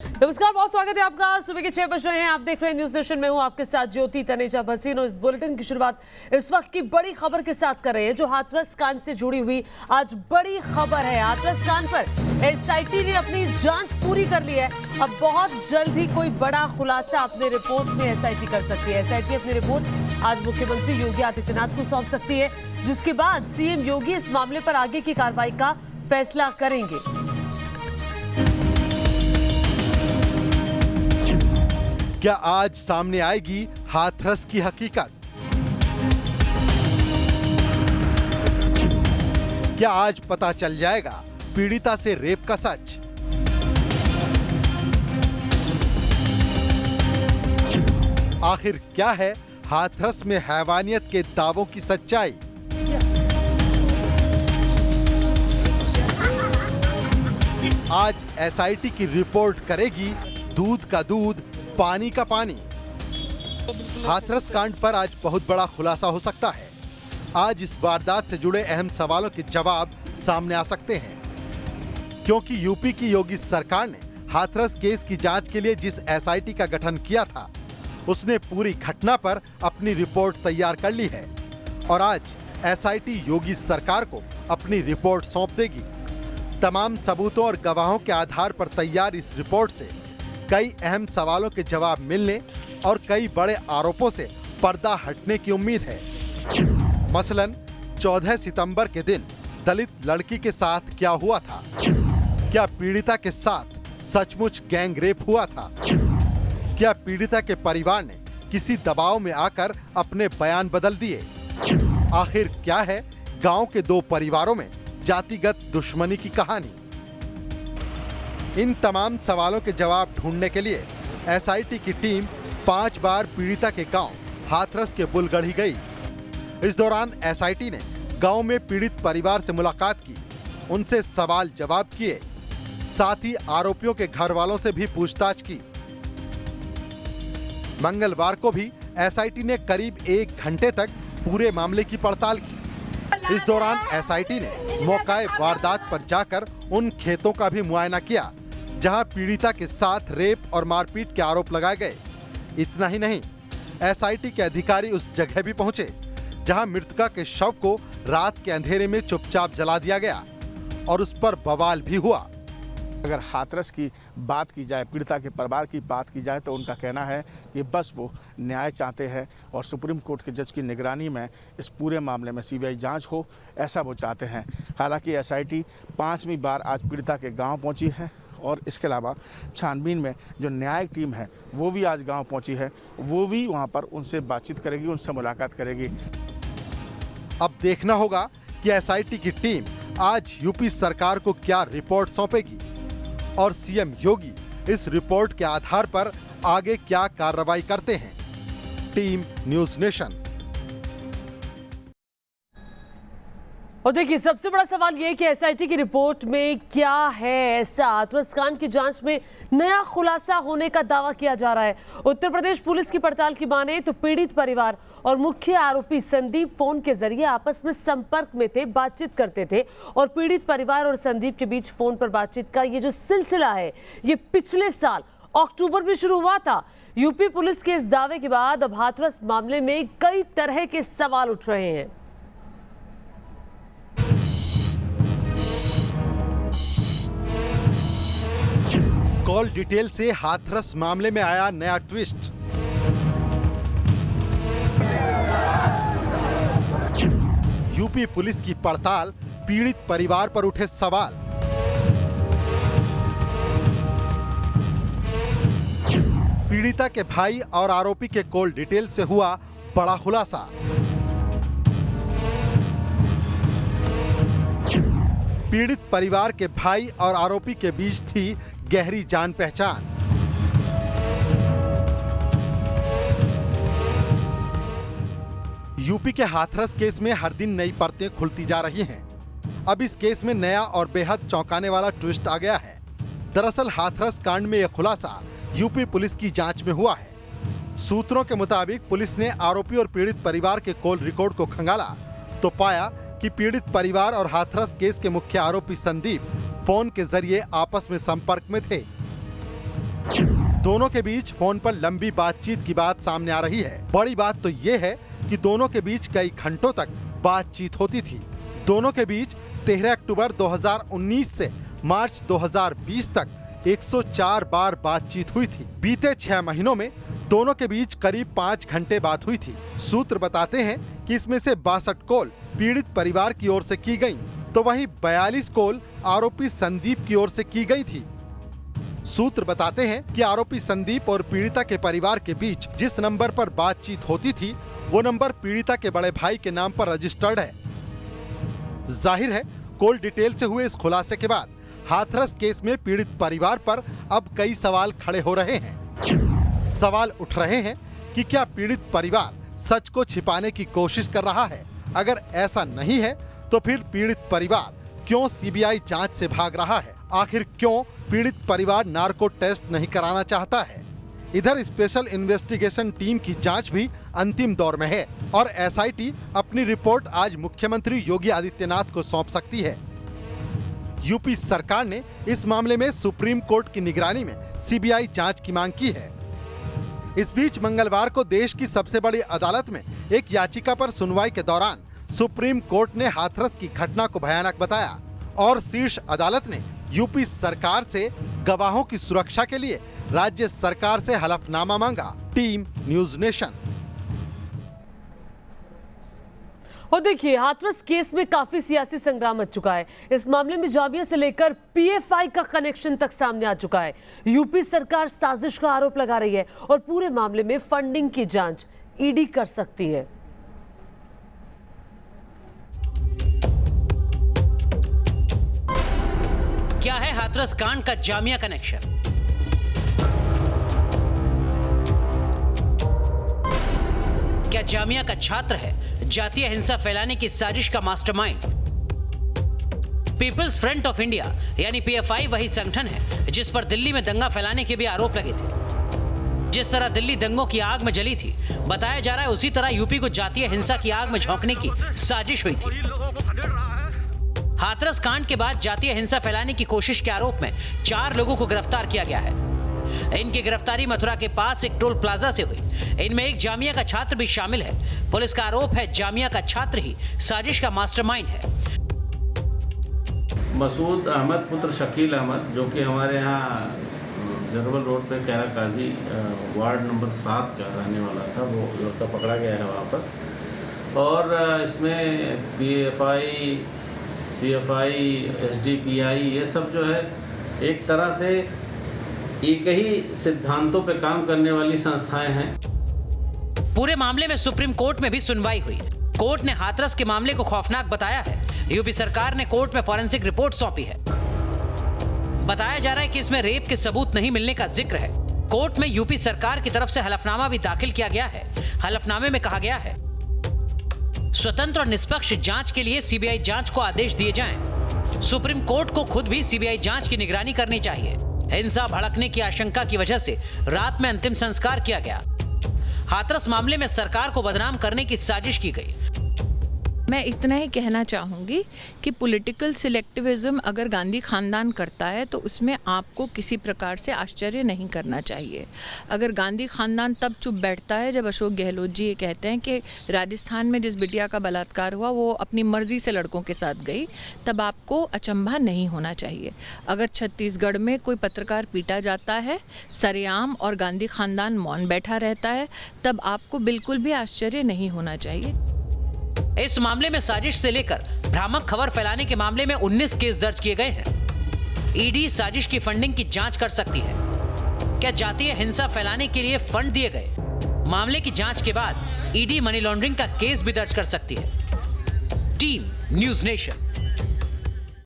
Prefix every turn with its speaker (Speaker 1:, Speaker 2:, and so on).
Speaker 1: नमस्कार, बहुत स्वागत है आपका। सुबह के 6 बज रहे हैं, आप देख रहे हैं न्यूज नेशन में हूं आपके साथ ज्योति तनेजा भसीन। और इस बुलेटिन की शुरुआत इस वक्त की बड़ी खबर के साथ कर रहे हैं, जो हाथरस कांड से जुड़ी हुई आज बड़ी खबर है। हाथरस कांड पर एसआईटी ने अपनी जांच पूरी कर ली है। अब बहुत जल्द ही कोई बड़ा खुलासा अपने रिपोर्ट में एसआईटी कर सकती है। एसआईटी अपनी रिपोर्ट आज मुख्यमंत्री योगी आदित्यनाथ को सौंप सकती है, जिसके बाद सीएम योगी इस मामले पर आगे की कार्रवाई का फैसला करेंगे।
Speaker 2: क्या आज सामने आएगी हाथरस की हकीकत? क्या आज पता चल जाएगा पीड़िता से रेप का सच? आखिर क्या है हाथरस में हैवानियत के दावों की सच्चाई? आज एसआईटी की रिपोर्ट करेगी दूध का दूध, पानी का पानी। हाथरस कांड पर आज बहुत बड़ा खुलासा हो सकता है। आज इस वारदात से जुड़े अहम सवालों के जवाब सामने आ सकते हैं, क्योंकि यूपी की योगी सरकार ने हाथरस केस की जांच के लिए जिस एसआईटी का गठन किया था, उसने पूरी घटना पर अपनी रिपोर्ट तैयार कर ली है। और आज एसआईटी योगी सरकार को अपनी रिपोर्ट सौंप देगी। तमाम सबूतों और गवाहों के आधार पर तैयार इस रिपोर्ट से कई अहम सवालों के जवाब मिलने और कई बड़े आरोपों से पर्दा हटने की उम्मीद है। मसलन 14 सितंबर के दिन दलित लड़की के साथ क्या हुआ था? क्या पीड़िता के साथ सचमुच गैंग रेप हुआ था? क्या पीड़िता के परिवार ने किसी दबाव में आकर अपने बयान बदल दिए? आखिर क्या है गांव के दो परिवारों में जातिगत दुश्मनी की कहानी? इन तमाम सवालों के जवाब ढूंढने के लिए एसआईटी की टीम 5 बार पीड़िता के गांव हाथरस के बुलगढ़ी गई। इस दौरान एसआईटी ने गांव में पीड़ित परिवार से मुलाकात की, उनसे सवाल जवाब किए, साथ ही आरोपियों के घर वालों से भी पूछताछ की। मंगलवार को भी एसआईटी ने करीब 1 घंटे तक पूरे मामले की पड़ताल की। इस दौरान एसआईटी ने मौकाए वारदात पर जाकर उन खेतों का भी मुआयना किया जहां पीड़िता के साथ रेप और मारपीट के आरोप लगाए गए। इतना ही नहीं, एसआईटी के अधिकारी उस जगह भी पहुंचे जहां मृतका के शव को रात के अंधेरे में चुपचाप जला दिया गया और उस पर बवाल भी हुआ।
Speaker 3: अगर हाथरस की बात की जाए, पीड़िता के परिवार की बात की जाए, तो उनका कहना है कि बस वो न्याय चाहते हैं और सुप्रीम कोर्ट के जज की निगरानी में इस पूरे मामले में सीबीआई जांच हो, ऐसा वो चाहते हैं। हालांकि एसआईटी 5वीं बार आज पीड़िता के गांव पहुंची है और इसके अलावा छानबीन में जो न्यायिक टीम है वो भी आज गाँव पहुँची है। वो भी वहाँ पर उनसे बातचीत करेगी, उनसे मुलाकात करेगी।
Speaker 2: अब देखना होगा कि एसआईटी की टीम आज यूपी सरकार को क्या रिपोर्ट सौंपेगी और सीएम योगी इस रिपोर्ट के आधार पर आगे क्या कार्रवाई करते हैं। Team news nation.
Speaker 1: और देखिए, सबसे बड़ा सवाल यह है कि एसआईटी की रिपोर्ट में क्या है ऐसा। हाथरस कांड की जांच में नया खुलासा होने का दावा किया जा रहा है। उत्तर प्रदेश पुलिस की पड़ताल की माने तो पीड़ित परिवार और मुख्य आरोपी संदीप फोन के जरिए आपस में संपर्क में थे, बातचीत करते थे। और पीड़ित परिवार और संदीप के बीच फोन पर बातचीत का ये जो सिलसिला है, ये पिछले साल अक्टूबर में शुरू हुआ था। यूपी पुलिस के इस दावे के बाद अब हाथरस मामले में कई तरह के सवाल उठ रहे हैं।
Speaker 2: कॉल डिटेल से हाथरस मामले में आया नया ट्विस्ट। यूपी पुलिस की पड़ताल, पीड़ित परिवार पर उठे सवाल। पीड़िता के भाई और आरोपी के कॉल डिटेल से हुआ बड़ा खुलासा। पीड़ित परिवार के भाई और आरोपी के बीच थी गहरी जान पहचान। यूपी के हाथरस केस में हर दिन नई परतें खुलती जा रही हैं। अब इस केस में नया और बेहद चौंकाने वाला ट्विस्ट आ गया है। दरअसल हाथरस कांड में यह खुलासा यूपी पुलिस की जांच में हुआ है। सूत्रों के मुताबिक पुलिस ने आरोपी और पीड़ित परिवार के कॉल रिकॉर्ड को खंगाला तो पाया कि पीड़ित परिवार और हाथरस केस के मुख्य आरोपी संदीप फोन के जरिए आपस में संपर्क में थे। दोनों के बीच फोन पर लंबी बातचीत की बात सामने आ रही है। बड़ी बात तो ये है कि दोनों के बीच कई घंटों तक बातचीत होती थी। दोनों के बीच 13 अक्टूबर 2019 से मार्च 2020 तक 104 बार बातचीत हुई थी। बीते 6 महीनों में दोनों के बीच करीब 5 घंटे बात हुई थी। सूत्र बताते हैं कि इसमें से 62 कॉल पीड़ित परिवार की ओर से की गयी, तो वहीं 42 कॉल आरोपी संदीप की ओर से की गई थी। सूत्र बताते हैं कि आरोपी संदीप और पीड़िता के परिवार के बीच जिस नंबर पर बातचीत होती थी, वो नंबर पीड़िता के बड़े भाई के नाम पर रजिस्टर्ड है। जाहिर है, कॉल डिटेल से हुए इस खुलासे के बाद हाथरस केस में पीड़ित परिवार पर अब कई सवाल खड़े हो रहे हैं। सवाल उठ रहे हैं कि क्या पीड़ित परिवार सच को छिपाने की कोशिश कर रहा है? अगर ऐसा नहीं है तो फिर पीड़ित परिवार क्यों सीबीआई जांच से भाग रहा है? आखिर क्यों पीड़ित परिवार नार्को टेस्ट नहीं कराना चाहता है? इधर स्पेशल इन्वेस्टिगेशन टीम की जांच भी अंतिम दौर में है और एसआईटी अपनी रिपोर्ट आज मुख्यमंत्री योगी आदित्यनाथ को सौंप सकती है। यूपी सरकार ने इस मामले में सुप्रीम कोर्ट की निगरानी में सीबीआई जांच की मांग की है। इस बीच मंगलवार को देश की सबसे बड़ी अदालत में एक याचिका पर सुनवाई के दौरान सुप्रीम कोर्ट ने हाथरस की घटना को भयानक बताया और शीर्ष अदालत ने यूपी सरकार से गवाहों की सुरक्षा के लिए राज्य सरकार से हलफनामा मांगा। Team news nation.
Speaker 1: और देखिए, हाथरस केस में काफी सियासी संग्राम मच चुका है। इस मामले में जामिया से लेकर पीएफआई का कनेक्शन तक सामने आ चुका है। यूपी सरकार साजिश का आरोप लगा रही है और पूरे मामले में फंडिंग की जांच ईडी कर सकती है।
Speaker 4: क्या है हाथरस कांड का जामिया कनेक्शन? क्या जामिया का छात्र है जातीय हिंसा फैलाने की साजिश का mastermind? People's front of India यानी पीएफआई वही संगठन है जिस पर दिल्ली में दंगा फैलाने के भी आरोप लगे थे। जिस तरह दिल्ली दंगों की आग में जली थी, बताया जा रहा है उसी तरह यूपी को जातीय हिंसा की आग में झोंकने की साजिश हुई थी। हाथरस कांड के बाद जातीय हिंसा फैलाने की कोशिश के आरोप में 4 लोगों को गिरफ्तार किया गया है। इनकी गिरफ्तारी मथुरा के पास एक टोल प्लाजा से हुई। इनमें एक जामिया का छात्र भी शामिल है। पुलिस का आरोप है जामिया का छात्र ही साजिश का मास्टरमाइंड है।
Speaker 5: मसूद अहमद पुत्र शकील अहमद, जो कि हमारे यहाँ जरवल रोड पे कैरा काजी वार्ड नंबर 7 का रहने वाला था, वो लड़का पकड़ा गया है वहाँ पर। और इसमें पीएफआई, सीएफआई, एसडीपीआई, ये सब जो है एक तरह से एक ही सिद्धांतों पे काम करने वाली संस्थाएं हैं।
Speaker 4: पूरे मामले में सुप्रीम कोर्ट में भी सुनवाई हुई। कोर्ट ने हाथरस के मामले को खौफनाक बताया है। यूपी सरकार ने कोर्ट में फॉरेंसिक रिपोर्ट सौंपी है। बताया जा रहा है कि इसमें रेप के सबूत नहीं मिलने का जिक्र है। कोर्ट में यूपी सरकार की तरफ से हलफनामा भी दाखिल किया गया है। हलफनामे में कहा गया है स्वतंत्र और निष्पक्ष जांच के लिए सीबीआई जांच को आदेश दिए जाएं। सुप्रीम कोर्ट को खुद भी सीबीआई जांच की निगरानी करनी चाहिए। हिंसा भड़कने की आशंका की वजह से रात में अंतिम संस्कार किया गया। हाथरस मामले में सरकार को बदनाम करने की साजिश की गई।
Speaker 6: मैं इतना ही कहना चाहूँगी कि पॉलिटिकल सिलेक्टिविज्म अगर गांधी खानदान करता है तो उसमें आपको किसी प्रकार से आश्चर्य नहीं करना चाहिए। अगर गांधी खानदान तब चुप बैठता है जब अशोक गहलोत जी ये कहते हैं कि राजस्थान में जिस बिटिया का बलात्कार हुआ वो अपनी मर्जी से लड़कों के साथ गई, तब आपको अचंभा नहीं होना चाहिए। अगर छत्तीसगढ़ में कोई पत्रकार पीटा जाता है सरेआम और गांधी खानदान मौन बैठा रहता है, तब आपको बिल्कुल भी आश्चर्य नहीं होना चाहिए।
Speaker 4: इस मामले में साजिश से लेकर भ्रामक खबर फैलाने के मामले में 19 केस दर्ज किए गए हैं। ईडी साजिश की फंडिंग की जांच कर सकती है। क्या जातीय हिंसा फैलाने के लिए फंड दिए गए? मामले की जांच के बाद ईडी मनी लॉन्ड्रिंग का केस भी दर्ज कर सकती है। Team news nation.